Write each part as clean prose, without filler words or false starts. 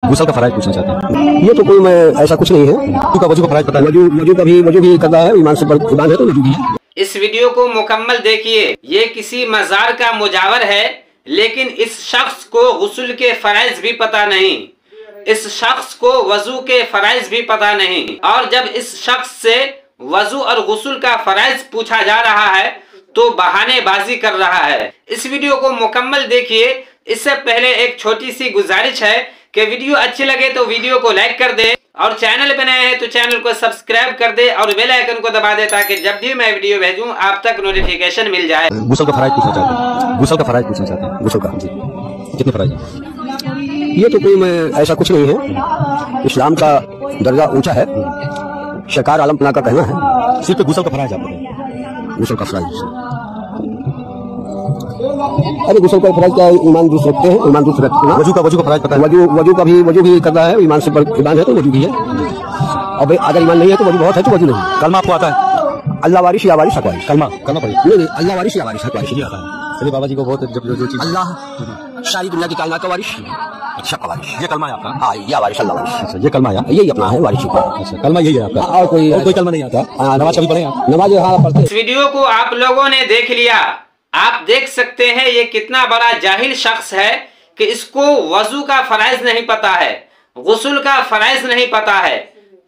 गुसल का फराइज पूछना चाहते हैं। ये तो कोई मैं ऐसा कुछ नहीं है। वजू का फराइज पता है? वजू भी करना है, ईमान से ईमान है तो वजू भी है। इस वीडियो को मुकम्मल देखिए। ये किसी मजार का मुजावर है, लेकिन इस शख्स को गुस्ल के फराइज भी पता नहीं, इस शख्स को वजू के फराइज भी पता नहीं। और जब इस शख्स से वजू और गुस्ल का फराइज पूछा जा रहा है तो बहानेबाजी कर रहा है। इस वीडियो को मुकम्मल देखिए। इससे पहले एक छोटी सी गुजारिश है कि वीडियो अच्छी लगे तो वीडियो को लाइक कर दे, और चैनल पे नए हैं तो चैनल को सब्सक्राइब कर दे और बेल आइकन को दबा दे, ताकि जब भी मैं वीडियो भेजूं आप तक नोटिफिकेशन मिल जाए। गुसल का फराइज पूछना चाहते हैं। गुसल का फराइज पूछना चाहते हैं। गुस्ल का जी, कितने फराइज हैं? ये तो कोई मैं ऐसा कुछ नहीं है। इस्लाम का दर्जा ऊंचा है, शकार आलम पना का कहना है। सिर्फ गुसल का फराइज आपको? गुस्ल का फराइज, अरे गुस्ल का फराइज क्या, ईमान दुरुस्त रखते हैं, ईमान दुरुस्त रखते हैं। वजू का फराइज पता है? वजू भी करना है, ईमान से ईमान है तो वजू भी है। और भाई अगर ईमान नहीं है तो वजू बहुत है तो वजू नहीं। कलमा आपको आता है? अल्लाह वारिश या वारिश हक वारिश। कलमा पढ़िए। नहीं, अल्लाह वारिश या वारिश हक वारिश आता है। चलिए बाबा जी को बहुत जो चीज अल्लाह सारी दुनिया की कायनात का वारिश, अच्छा का वारिश। ये कलमा है आपका? हाँ, या वारिश, अल्लाह वारिश। अच्छा, ये कलमा है? यही अपना है वारिश का। अच्छा, कलमा यही है आपका? और कोई कलमा नहीं आता? नमाज कभी पढ़े आप? नमाज हाँ पढ़ते। इस वीडियो को आप लोगों ने देख लिया। आप देख सकते हैं ये कितना बड़ा जाहिल शख्स है कि इसको वजू का फराइज नहीं पता है, गुस्ल का फराइज नहीं पता है,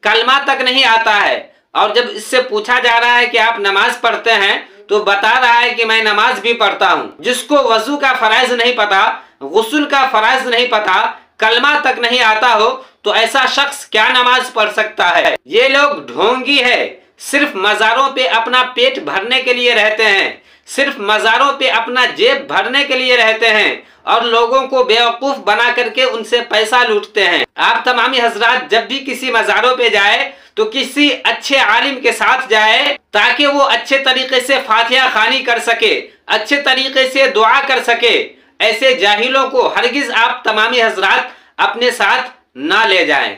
कलमा तक नहीं आता है। और जब इससे पूछा जा रहा है कि आप नमाज पढ़ते हैं तो बता रहा है कि मैं नमाज भी पढ़ता हूं। जिसको वजू का फराइज नहीं पता, गुस्ल का फराइज नहीं पता, कलमा तक नहीं आता हो, तो ऐसा शख्स क्या नमाज पढ़ सकता है? ये लोग ढोंगी है, सिर्फ मजारों पे अपना पेट भरने के लिए रहते हैं, सिर्फ मजारों पे अपना जेब भरने के लिए रहते हैं और लोगों को बेवकूफ बना करके उनसे पैसा लूटते हैं। आप तमामी हजरात जब भी किसी मजारों पे जाए तो किसी अच्छे आलिम के साथ जाए, ताकि वो अच्छे तरीके से फातिहा खानी कर सके, अच्छे तरीके से दुआ कर सके। ऐसे जाहिलों को हरगिज आप तमामी हजरात अपने साथ ना ले जाएं।